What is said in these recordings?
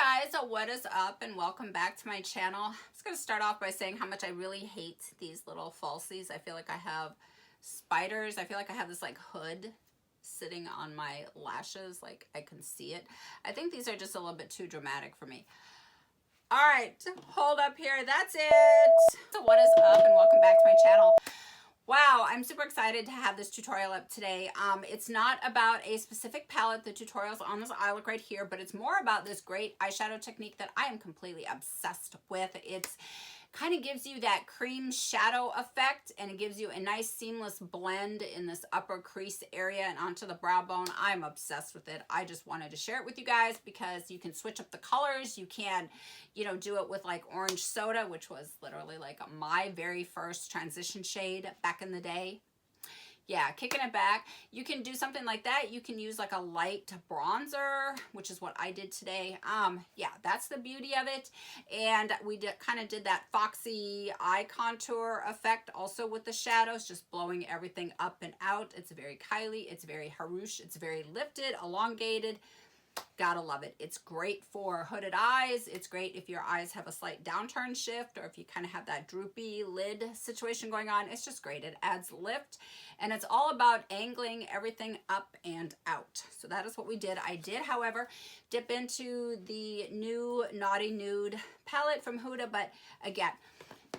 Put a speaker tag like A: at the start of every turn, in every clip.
A: guys, what is up and welcome back to my channel. I'm just going to start off by saying how much I really hate these little falsies. I feel like I have spiders. I feel like I have this like hood sitting on my lashes, like I can see it. I think these are just a little bit too dramatic for me. All right, hold up here. That's it. So what is up and welcome back to my channel. Wow, I'm super excited to have this tutorial up today. It's not about a specific palette. The tutorial's on this eye look right here, but it's more about this great eyeshadow technique that I am completely obsessed with. It's kind of gives you that cream shadow effect, and it gives you a nice seamless blend in this upper crease area and onto the brow bone. I'm obsessed with it. I just wanted to share it with you guys because you can switch up the colors. You can, do it with like orange soda, which was literally like my very first transition shade back in the day. Yeah, kicking it back. You can do something like that. You can use like a light bronzer, which is what I did today. Yeah, that's the beauty of it. And we kind of did that foxy eye contour effect also with the shadows, just blowing everything up and out. It's very Kylie. It's very Harush. It's very lifted, elongated. Gotta love it. It's great for hooded eyes. It's great if your eyes have a slight downturn shift or if you kind of have that droopy lid situation going on. It's just great. It adds lift, and it's all about angling everything up and out. So that is what we did. I did, however, dip into the new Naughty Nude palette from Huda, but again,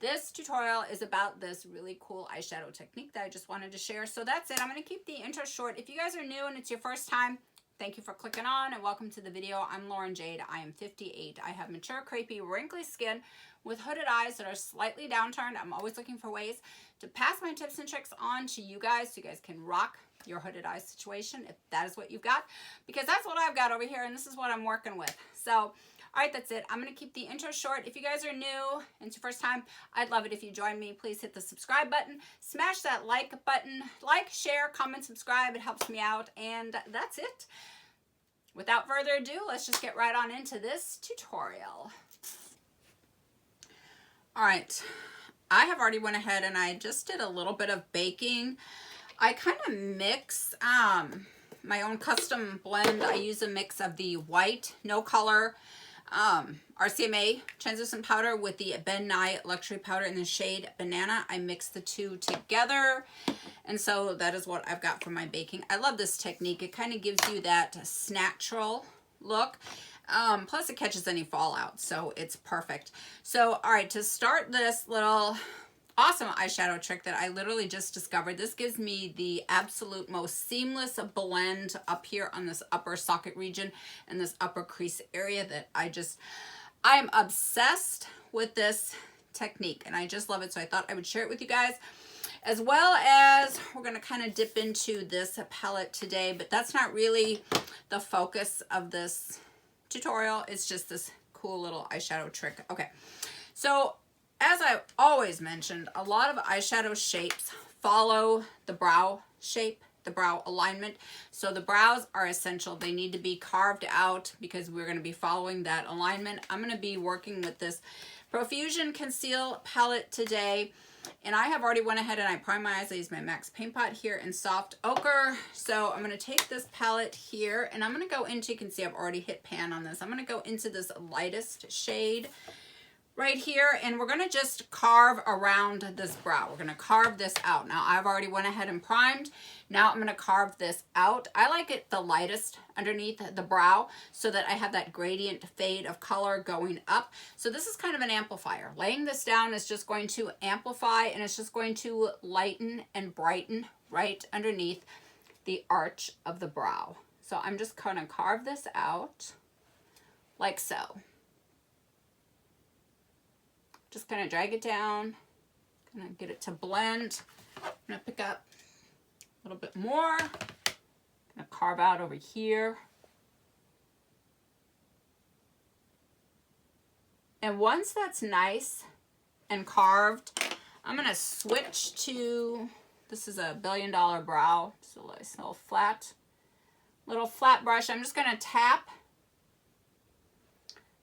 A: this tutorial is about this really cool eyeshadow technique that I just wanted to share. So that's it. I'm going to keep the intro short. If you guys are new and it's your first time, thank you for clicking on and welcome to the video. I'm Lauren Jade. I am 58. I have mature, crepey, wrinkly skin with hooded eyes that are slightly downturned. I'm always looking for ways to pass my tips and tricks on to you guys so you guys can rock your hooded eyes situation if that is what you've got, because that's what I've got over here and this is what I'm working with. So, all right, that's it. I'm going to keep the intro short. If you guys are new and it's your first time, I'd love it if you join me. Please hit the subscribe button, smash that like button, like, share, comment, subscribe. It helps me out, and that's it. Without further ado, let's just get right on into this tutorial. All right, I have already went ahead and I just did a little bit of baking. I kind of mix my own custom blend. I use a mix of the white, no color, RCMA translucent powder with the Ben Nye luxury powder in the shade Banana. I mix the two together, and so that is what I've got for my baking. I love this technique. It kind of gives you that natural look. Plus it catches any fallout, so it's perfect. So, all right, to start this little awesome eyeshadow trick that I literally just discovered, this gives me the absolute most seamless blend up here on this upper socket region and this upper crease area that I am obsessed with this technique and I just love it. So I thought I would share it with you guys, as well as we're going to kind of dip into this palette today, but that's not really the focus of this tutorial. It's just this cool little eyeshadow trick. Okay, so as I always mentioned, a lot of eyeshadow shapes follow the brow shape, the brow alignment. So the brows are essential. They need to be carved out because we're going to be following that alignment. I'm going to be working with this Profusion Conceal palette today. And I have already went ahead and I primed my eyes. I use my MAC Paint Pot here in Soft Ochre. So I'm going to take this palette here and I'm going to go into, you can see I've already hit pan on this. I'm going to go into this lightest shade right here, and we're going to just carve around this brow. We're going to carve this out. Now, I've already went ahead and primed. Now, I'm going to carve this out. I like it the lightest underneath the brow so that I have that gradient fade of color going up. So this is kind of an amplifier. Laying this down is just going to amplify, and it's just going to lighten and brighten right underneath the arch of the brow. So I'm just going to carve this out like so. Just kind of drag it down, kind of get it to blend. I'm going to pick up a little bit more, going to carve out over here. And once that's nice and carved, I'm going to switch to, this is a $1 billion brow, so a nice little flat brush. I'm just going to tap.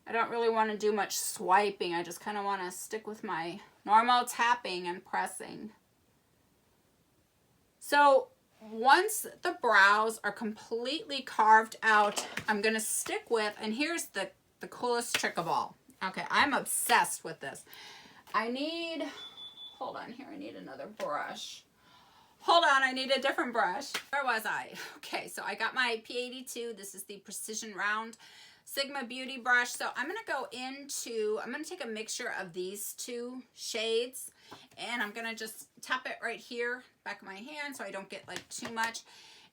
A: I don't really want to do much swiping. I just kind of want to stick with my normal tapping and pressing. So once the brows are completely carved out, I'm going to stick with, and here's the the coolest trick of all. Okay, I'm obsessed with this. I need, hold on here, I need another brush. Hold on, I need a different brush. Where was I? Okay, so I got my P82. This is the Precision Round Sigma Beauty brush. So I'm gonna go into, I'm gonna take a mixture of these two shades, and I'm gonna just tap it right here, back of my hand, so I don't get like too much.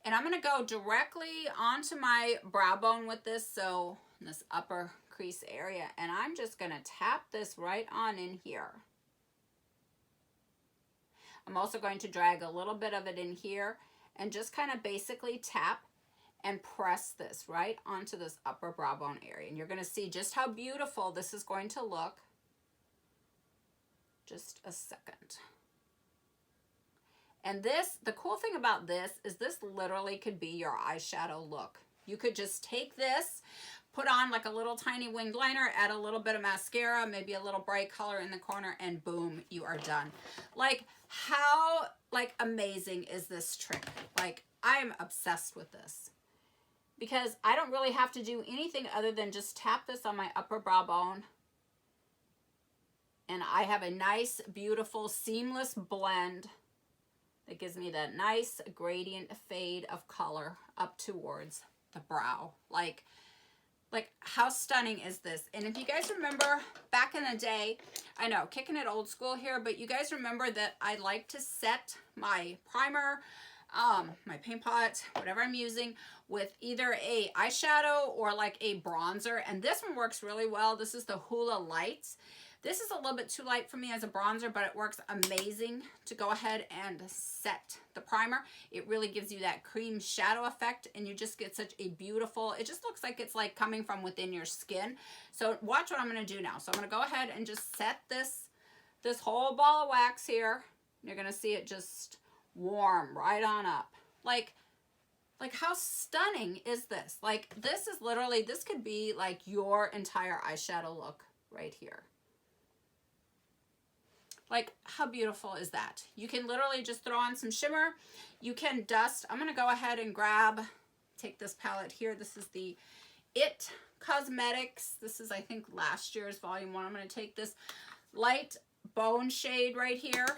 A: And I'm gonna go directly onto my brow bone with this, so in this upper crease area, and I'm just gonna tap this right on in here. I'm also going to drag a little bit of it in here and just kind of basically tap and press this right onto this upper brow bone area. And you're going to see just how beautiful this is going to look. Just a second. And this, the cool thing about this is this literally could be your eyeshadow look. You could just take this, put on like a little tiny winged liner, add a little bit of mascara, maybe a little bright color in the corner, and boom, you are done. Like, how like amazing is this trick? Like, I am obsessed with this because I don't really have to do anything other than just tap this on my upper brow bone, and I have a nice, beautiful, seamless blend that gives me that nice gradient fade of color up towards the brow. Like how stunning is this? And if you guys remember back in the day, I know, kicking it old school here, but you guys remember that I like to set my primer, my paint pot, whatever I'm using, with either a eyeshadow or like a bronzer. And this one works really well. This is the Hula Lights. This is a little bit too light for me as a bronzer, but it works amazing to go ahead and set the primer. It really gives you that cream shadow effect, and you just get such a beautiful, it just looks like it's like coming from within your skin. So watch what I'm going to do now. So I'm going to go ahead and just set this whole ball of wax here. You're going to see it just warm right on up. Like how stunning is this? Like, this is literally, this could be like your entire eyeshadow look right here. Like, how beautiful is that? You can literally just throw on some shimmer. You can dust. I'm going to go ahead and take this palette here. This is the It Cosmetics. This is, I think, last year's volume 1. I'm going to take this light bone shade right here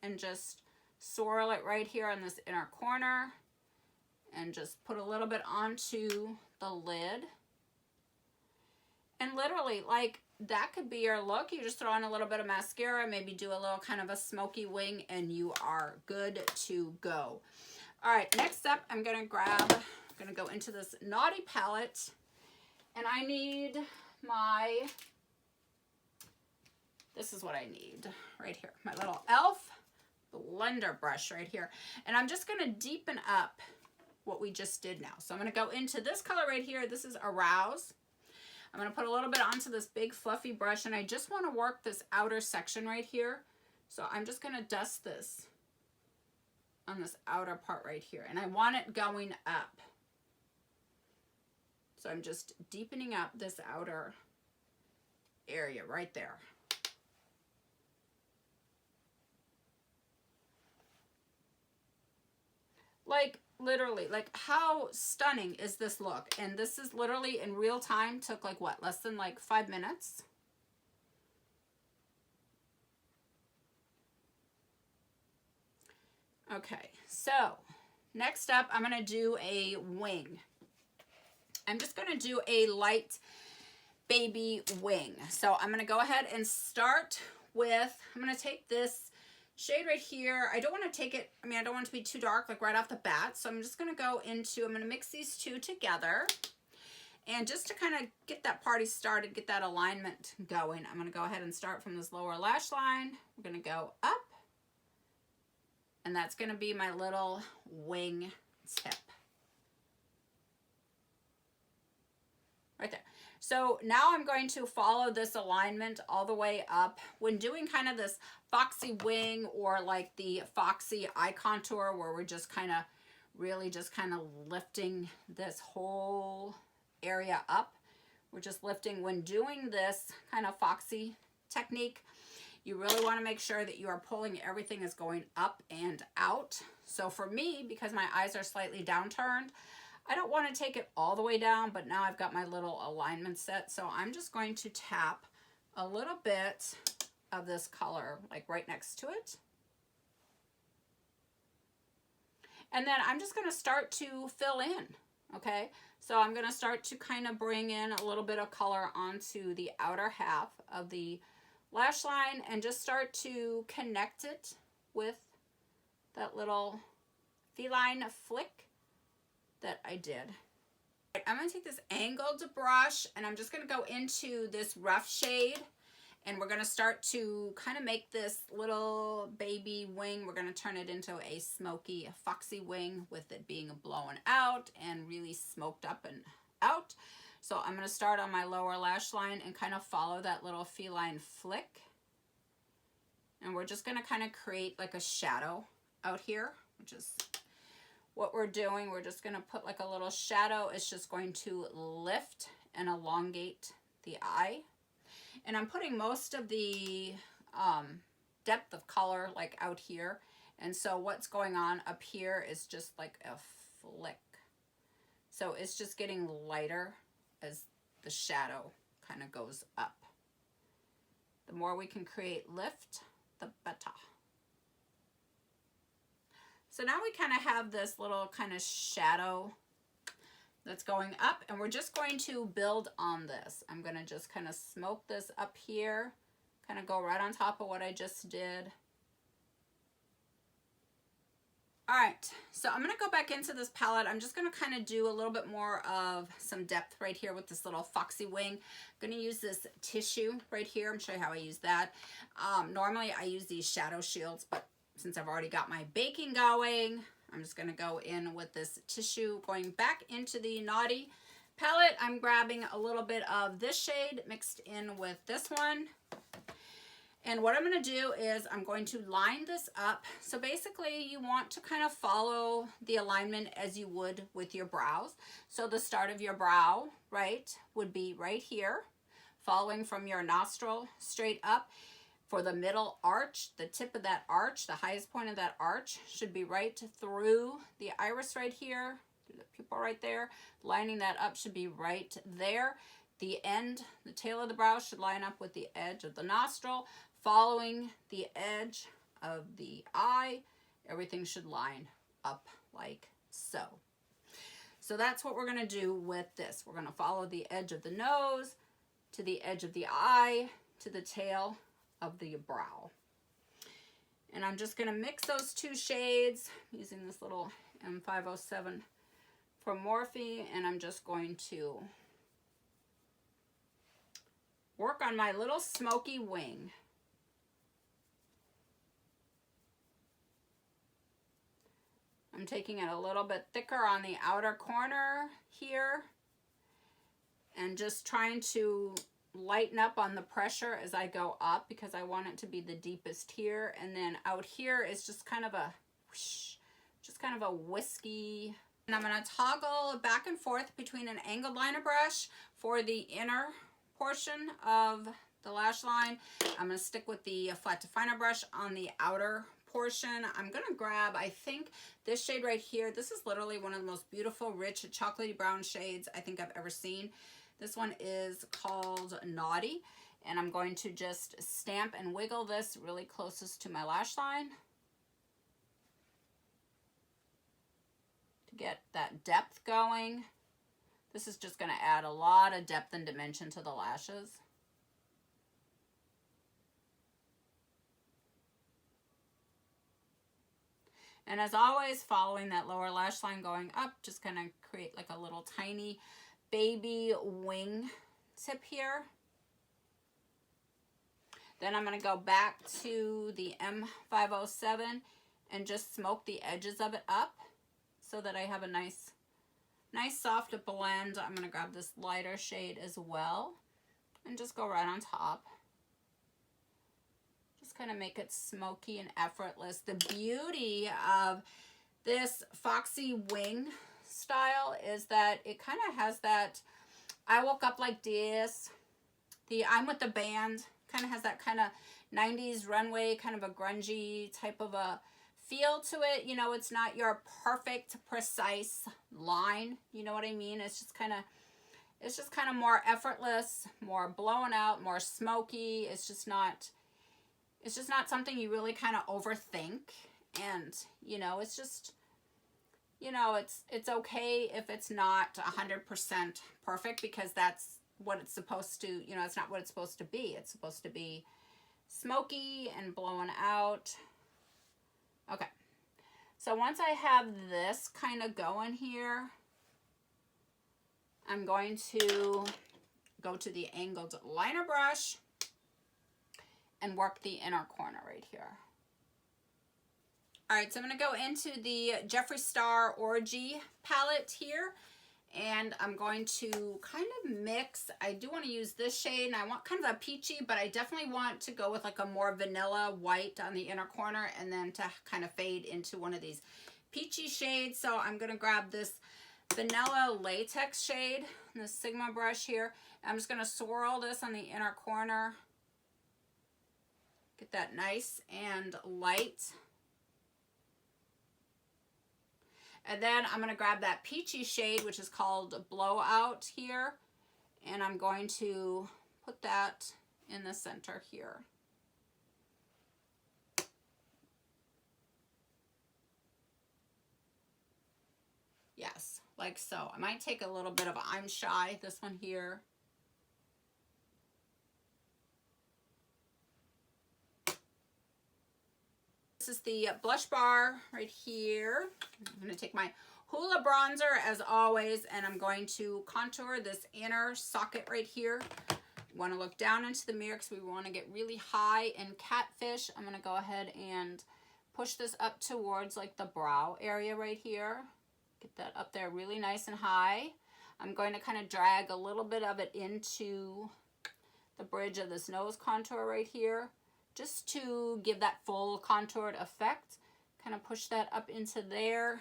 A: and just swirl it right here on this inner corner and just put a little bit onto the lid. And literally, like, that could be your look. You just throw on a little bit of mascara, maybe do a little kind of a smoky wing, and you are good to go. All right, next up, I'm going to go into this Naughty palette, and I need this is what I need right here, my little e.l.f. blender brush right here. And I'm just going to deepen up what we just did now. So I'm going to go into this color right here. This is Arouse. I'm going to put a little bit onto this big fluffy brush, and I just want to work this outer section right here. So I'm just going to dust this on this outer part right here, and I want it going up. So I'm just deepening up this outer area right there. Like, literally, like, how stunning is this look? And this is literally in real time, took like what, less than like 5 minutes. Okay, so next up, I'm going to do a wing. I'm just going to do a light baby wing. So I'm going to go ahead and start with, I'm going to take this shade right here. I don't want to take it, I mean, I don't want it to be too dark, like right off the bat. So I'm just going to go into, I'm going to mix these two together. And just to kind of get that party started, get that alignment going, I'm going to go ahead and start from this lower lash line. We're going to go up. And that's going to be my little wing tip. Right there. So now I'm going to follow this alignment all the way up. When doing kind of this foxy wing or like the foxy eye contour where we're just kind of really just kind of lifting this whole area up. We're just lifting. When doing this kind of foxy technique, you really want to make sure that you are pulling everything is going up and out. So for me, because my eyes are slightly downturned, I don't want to take it all the way down, but now I've got my little alignment set. So I'm just going to tap a little bit of this color, like right next to it. And then I'm just going to start to fill in, okay? So I'm going to start to kind of bring in a little bit of color onto the outer half of the lash line and just start to connect it with that little feline flick that I did. I'm going to take this angled brush and I'm just going to go into this rough shade, and we're going to start to kind of make this little baby wing. We're going to turn it into a smoky, foxy wing with it being blown out and really smoked up and out. So I'm going to start on my lower lash line and kind of follow that little feline flick. And we're just going to kind of create like a shadow out here, which is what we're doing. We're just going to put like a little shadow. It's just going to lift and elongate the eye. And I'm putting most of the depth of color like out here. And so what's going on up here is just like a flick. So it's just getting lighter as the shadow kind of goes up. The more we can create lift, the better. So now we kind of have this little kind of shadow that's going up, and we're just going to build on this. I'm going to just kind of smoke this up here, kind of go right on top of what I just did. All right, so I'm going to go back into this palette. I'm just going to kind of do a little bit more of some depth right here with this little foxy wing. I'm going to use this tissue right here. I'm showing you how I use that. Normally I use these shadow shields, but since I've already got my baking going, I'm just going to go in with this tissue. Going back into the Naughty palette, I'm grabbing a little bit of this shade mixed in with this one. And what I'm going to do is I'm going to line this up. So basically you want to kind of follow the alignment as you would with your brows. So the start of your brow, right, would be right here, following from your nostril straight up. For the middle arch, the tip of that arch, the highest point of that arch should be right through the iris right here, through the pupil right there. Lining that up should be right there. The end, the tail of the brow should line up with the edge of the nostril. Following the edge of the eye, everything should line up like so. So that's what we're going to do with this. We're going to follow the edge of the nose to the edge of the eye to the tail of the brow. And I'm just going to mix those two shades using this little M507 from Morphe, and I'm just going to work on my little smoky wing. I'm taking it a little bit thicker on the outer corner here and just trying to lighten up on the pressure as I go up, because I want it to be the deepest here. And then out here is just kind of a whoosh, just kind of a whiskey. And I'm going to toggle back and forth between an angled liner brush for the inner portion of the lash line. I'm going to stick with the flat definer brush on the outer portion. I'm going to grab, I think, this shade right here. This is literally one of the most beautiful, rich, chocolatey brown shades I think I've ever seen. This one is called Naughty, and I'm going to just stamp and wiggle this really closest to my lash line to get that depth going. This is just going to add a lot of depth and dimension to the lashes. And as always, following that lower lash line going up, just going to create like a little tiny baby wing tip here. Then I'm going to go back to the M507 and just smoke the edges of it up so that I have a nice soft blend. I'm going to grab this lighter shade as well and just go right on top. Just kind of make it smoky and effortless. The beauty of this foxy wing style is that it kind of has that I woke up like this, the I'm with the band, kind of has that kind of 90s runway, kind of a grungy type of a feel to it. You know, it's not your perfect, precise line. You know what I mean? It's just kind of more effortless, more blown out, more smoky. It's just not something you really kind of overthink. And, you know, it's just, you know, it's okay if it's not 100% perfect, because that's what it's supposed to, you know, it's not what it's supposed to be. It's supposed to be smoky and blown out. Okay. So once I have this kind of going here, I'm going to go to the angled liner brush and work the inner corner right here. All right, so I'm going to go into the Jeffree Star Orgy palette here, and I'm going to kind of mix. I do want to use this shade, and I want kind of a peachy, but I definitely want to go with like a more vanilla white on the inner corner, and then to kind of fade into one of these peachy shades. So I'm going to grab this vanilla latex shade, the Sigma brush here. I'm just going to swirl this on the inner corner. Get that nice and light. And then I'm going to grab that peachy shade, which is called Blowout here. And I'm going to put that in the center here. Yes, like so. I might take a little bit of I'm Shy, this one here. This is the blush bar right here. I'm going to take my Hoola bronzer as always, and I'm going to contour this inner socket right here. You want to look down into the mirror because we want to get really high in Catfish. I'm going to go ahead and push this up towards like the brow area right here. Get that up there really nice and high. I'm going to kind of drag a little bit of it into the bridge of this nose contour right here, just to give that full contoured effect. Kind of push that up into there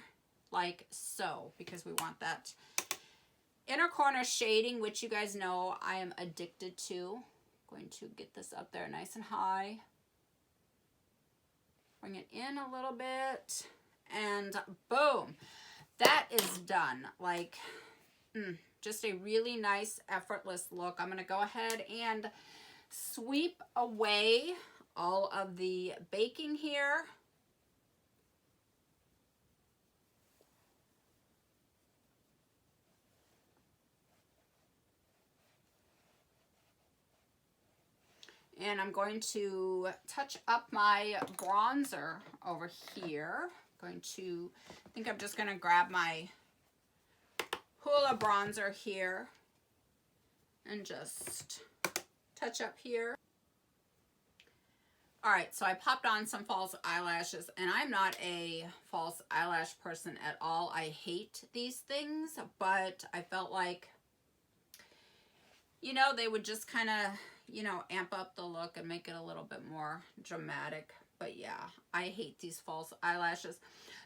A: like so, because we want that inner corner shading, which you guys know I am addicted to. Going to get this up there nice and high. Bring it in a little bit, and boom, that is done. Like, just a really nice, effortless look. I'm gonna go ahead and sweep away all of the baking here. And I'm going to touch up my bronzer over here. I think I'm just gonna grab my Hoola bronzer here and just touch up here. All right, so I popped on some false eyelashes, and I'm not a false eyelash person at all. I hate these things, but I felt like, you know, they would just kind of, you know, amp up the look and make it a little bit more dramatic. But yeah, I hate these false eyelashes.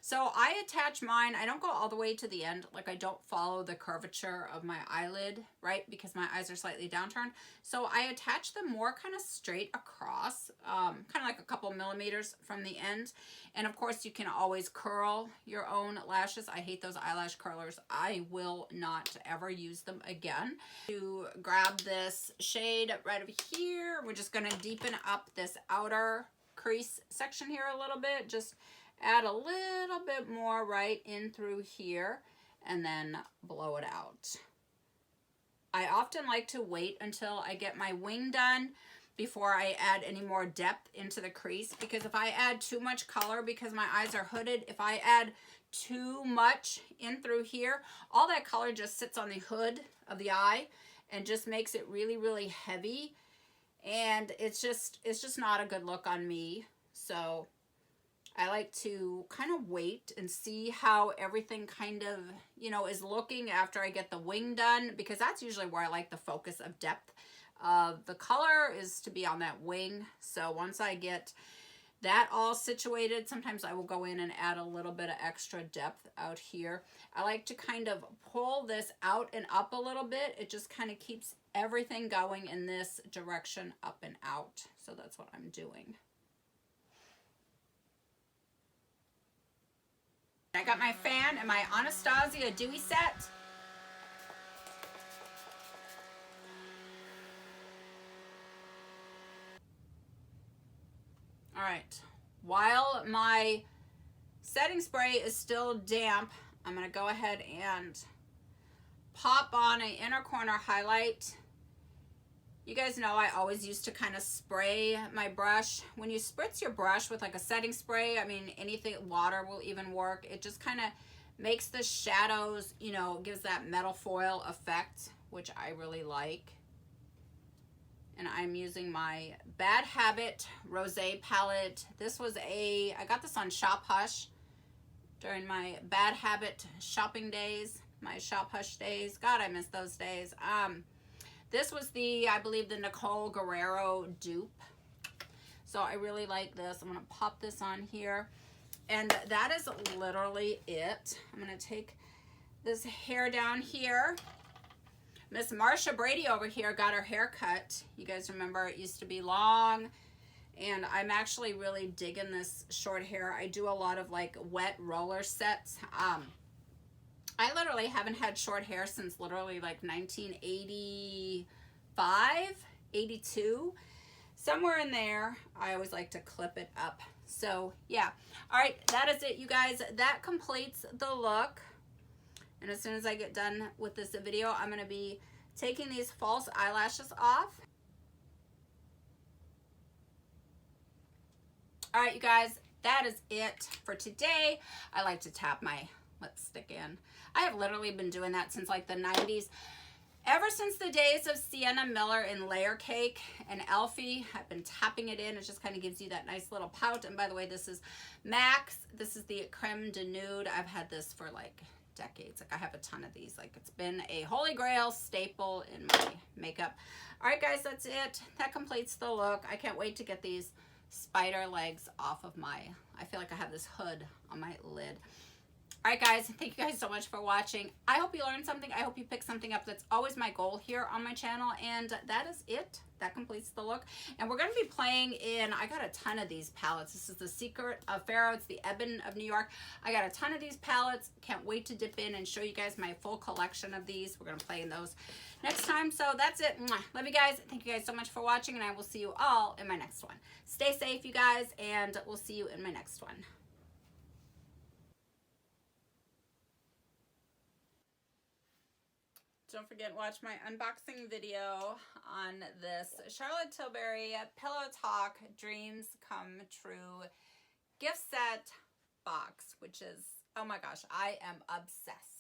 A: So I attach mine. I don't go all the way to the end. Like, I don't follow the curvature of my eyelid, right? Because my eyes are slightly downturned. So I attach them more kind of straight across, kind of like a couple millimeters from the end. And of course, you can always curl your own lashes. I hate those eyelash curlers. I will not ever use them again. To grab this shade right over here, we're just going to deepen up this outer crease section here a little bit. Just add a little bit more right in through here, and then blow it out. I often like to wait until I get my wing done before I add any more depth into the crease, because if I add too much color, because my eyes are hooded, if I add too much in through here, all that color just sits on the hood of the eye and just makes it really, really heavy. And it's just not a good look on me. So I like to kind of wait and see how everything kind of, you know, is looking after I get the wing done, because that's usually where I like the focus of depth of the color is to be on that wing. So once I get that all situated, sometimes I will go in and add a little bit of extra depth out here. I like to kind of pull this out and up a little bit. It just kind of keeps everything going in this direction, up and out. So that's what I'm doing. I got my fan and my Anastasia Dewy set. All right, while my setting spray is still damp, I'm gonna go ahead and pop on an inner corner highlight. You guys know I always used to kind of spray my brush. When you spritz your brush with like a setting spray, I mean, anything, water will even work. It just kind of makes the shadows, you know, gives that metal foil effect, which I really like. And I'm using my Bad Habit Rosé palette. This was I got this on Shop Hush during my Bad Habit shopping days, my Shop Hush days. God, I miss those days. This was I believe the Nicole Guerrero dupe. So I really like this. I'm gonna pop this on here. And that is literally it. I'm gonna take this hair down here. Miss Marsha Brady over here got her hair cut. You guys remember it used to be long, and I'm actually really digging this short hair. I do a lot of like wet roller sets. I literally haven't had short hair since literally like 1985, 82, somewhere in there. I always like to clip it up. So yeah, all right, that is it, you guys. That completes the look. And as soon as I get done with this video, I'm gonna be taking these false eyelashes off. All right, you guys, that is it for today. I like to tap my lipstick in. I have literally been doing that since like the 90s. Ever since the days of Sienna Miller in Layer Cake and Elfie, I've been tapping it in. It just kind of gives you that nice little pout. And by the way, this is Max. This is the Creme de Nude. I've had this for like decades. Like I have a ton of these. Like it's been a holy grail staple in my makeup. All right, guys, that's it. That completes the look. I can't wait to get these spider legs off of I feel like I have this hood on my lid. All right, guys, thank you guys so much for watching. I hope you learned something. I hope you picked something up. That's always my goal here on my channel. And that is it. That completes the look. And we're going to be playing in, I got a ton of these palettes. This is the Secret of Pharaoh. It's the Ebon of New York. I got a ton of these palettes. Can't wait to dip in and show you guys my full collection of these. We're going to play in those next time. So that's it. Love you guys. Thank you guys so much for watching. And I will see you all in my next one. Stay safe, you guys. And we'll see you in my next one. Don't forget to watch my unboxing video on this Charlotte Tilbury Pillow Talk Dreams Come True gift set box, which is, oh my gosh, I am obsessed.